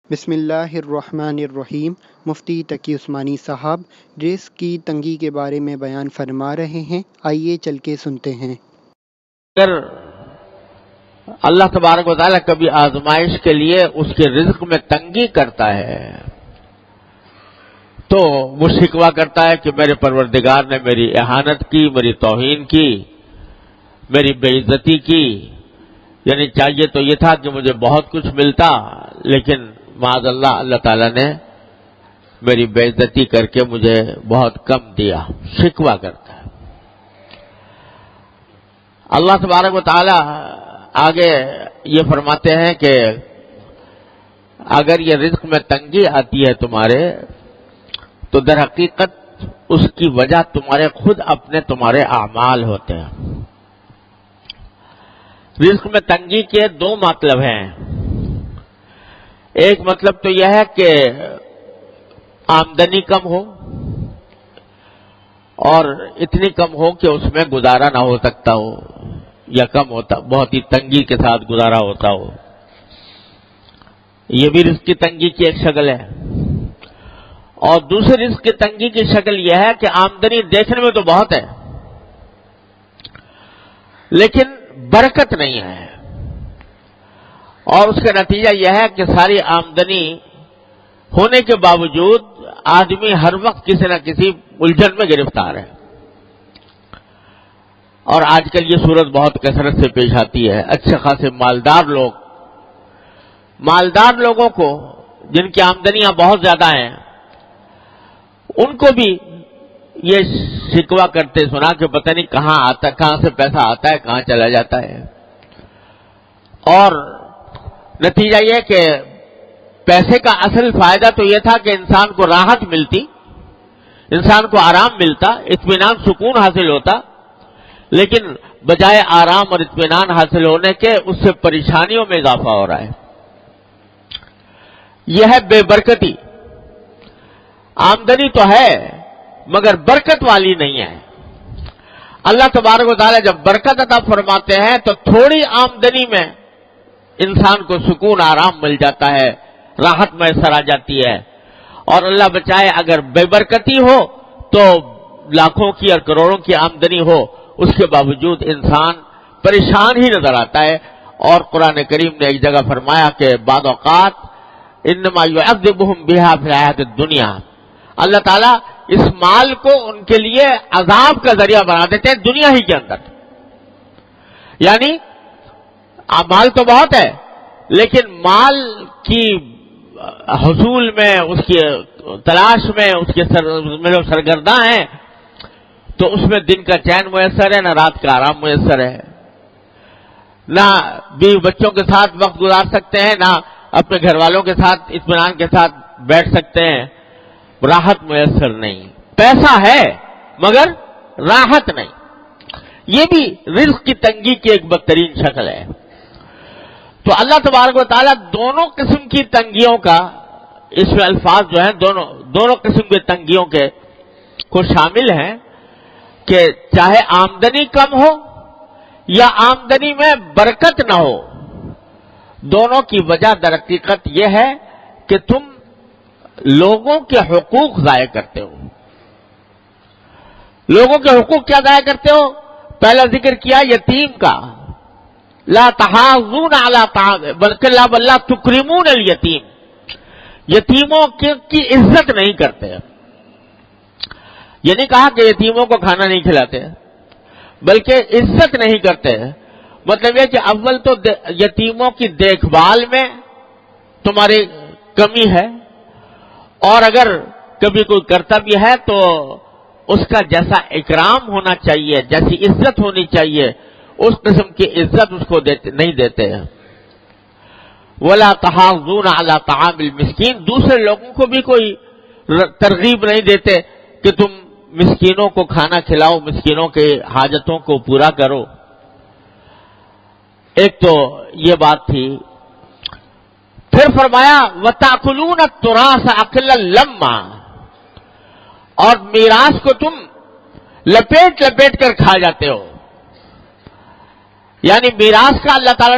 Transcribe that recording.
بسم اللہ الرحمن الرحیم۔ مفتی تقی عثمانی صاحب رزق کی تنگی کے بارے میں بیان فرما رہے ہیں، آئیے چل کے سنتے ہیں۔ اگر اللہ تبارک و تعالیٰ کبھی آزمائش کے لیے اس کے رزق میں تنگی کرتا ہے تو وہ شکوہ کرتا ہے کہ میرے پروردگار نے میری اہانت کی، میری توہین کی، میری بے عزتی کی، یعنی چاہیے تو یہ تھا کہ مجھے بہت کچھ ملتا، لیکن معاذ اللہ اللہ تعالیٰ نے میری بے عزتی کر کے مجھے بہت کم دیا، شکوہ کرتا ہے۔ اللہ تبارک و تعالیٰ آگے یہ فرماتے ہیں کہ اگر یہ رزق میں تنگی آتی ہے تمہارے تو در حقیقت اس کی وجہ تمہارے اعمال ہوتے ہیں۔ رزق میں تنگی کے دو مطلب ہیں۔ ایک مطلب تو یہ ہے کہ آمدنی کم ہو اور اتنی کم ہو کہ اس میں گزارا نہ ہو سکتا ہو، یا کم ہوتا، بہت ہی تنگی کے ساتھ گزارا ہوتا ہو، یہ بھی رزق کی تنگی کی ایک شکل ہے۔ اور دوسری رزق کی تنگی کی شکل یہ ہے کہ آمدنی دیکھنے میں تو بہت ہے لیکن برکت نہیں ہے، اور اس کا نتیجہ یہ ہے کہ ساری آمدنی ہونے کے باوجود آدمی ہر وقت کسی نہ کسی الجھن میں گرفتار ہے۔ اور آج کل یہ صورت بہت کثرت سے پیش آتی ہے۔ اچھے خاصے مالدار لوگوں کو جن کی آمدنیاں بہت زیادہ ہیں، ان کو بھی یہ شکوہ کرتے سنا کہ پتہ نہیں کہاں سے پیسہ آتا ہے، کہاں چلا جاتا ہے۔ اور نتیجہ یہ کہ پیسے کا اصل فائدہ تو یہ تھا کہ انسان کو راحت ملتی، انسان کو آرام ملتا، اطمینان سکون حاصل ہوتا، لیکن بجائے آرام اور اطمینان حاصل ہونے کے اس سے پریشانیوں میں اضافہ ہو رہا ہے۔ یہ ہے بے برکتی۔ آمدنی تو ہے مگر برکت والی نہیں ہے۔ اللہ تبارک و تعالیٰ جب برکت عطا فرماتے ہیں تو تھوڑی آمدنی میں انسان کو سکون آرام مل جاتا ہے، راحت میسر آ جاتی ہے۔ اور اللہ بچائے اگر بے برکتی ہو تو لاکھوں کی اور کروڑوں کی آمدنی ہو، اس کے باوجود انسان پریشان ہی نظر آتا ہے۔ اور قرآن کریم نے ایک جگہ فرمایا کہ بعض اوقات انما یعذبہم بہا فی الحیاۃ الدنیا، اللہ تعالیٰ اس مال کو ان کے لیے عذاب کا ذریعہ بنا دیتے ہیں دنیا ہی کے اندر۔ یعنی مال تو بہت ہے لیکن مال کی حصول میں، اس کی تلاش میں، اس کے سرگرداں ہیں تو اس میں دن کا چین میسر ہے، نہ رات کا آرام میسر ہے، نہ بیوی بچوں کے ساتھ وقت گزار سکتے ہیں، نہ اپنے گھر والوں کے ساتھ اطمینان کے ساتھ بیٹھ سکتے ہیں، راحت میسر نہیں۔ پیسہ ہے مگر راحت نہیں۔ یہ بھی رزق کی تنگی کی ایک بدترین شکل ہے۔ تو اللہ تبارک و تعالیٰ دونوں قسم کی تنگیوں کا، اس میں الفاظ جو ہیں دونوں قسم کی تنگیوں کے کو شامل ہیں کہ چاہے آمدنی کم ہو یا آمدنی میں برکت نہ ہو، دونوں کی وجہ در حقیقت یہ ہے کہ تم لوگوں کے حقوق ضائع کرتے ہو۔ لوگوں کے حقوق کیا ضائع کرتے ہو؟ پہلا ذکر کیا یتیم کا، لا تحاضون علی طعام بلکہ لا تکرمون الیتیم، یتیموں کی عزت نہیں کرتے۔ یہ نہیں کہا کہ یتیموں کو کھانا نہیں کھلاتے، بلکہ عزت نہیں کرتے۔ مطلب یہ کہ اول تو یتیموں کی دیکھ بھال میں تمہاری کمی ہے، اور اگر کبھی کوئی کرتا بھی ہے تو اس کا جیسا اکرام ہونا چاہیے، جیسی عزت ہونی چاہیے، اس قسم کی عزت اس کو نہیں دیتے ہیں۔ وَلَا تَحَاضُّونَ عَلَىٰ طَعَامِ الْمِسْكِينِ، دوسرے لوگوں کو بھی کوئی ترغیب نہیں دیتے کہ تم مسکینوں کو کھانا کھلاؤ، مسکینوں کے حاجتوں کو پورا کرو۔ ایک تو یہ بات تھی۔ پھر فرمایا وَتَأْكُلُونَ التُّرَاثَ أَكْلًا لَمًّا، اور میراث کو تم لپیٹ کر کھا جاتے ہو۔ یعنی میراث کا اللہ تعالیٰ نے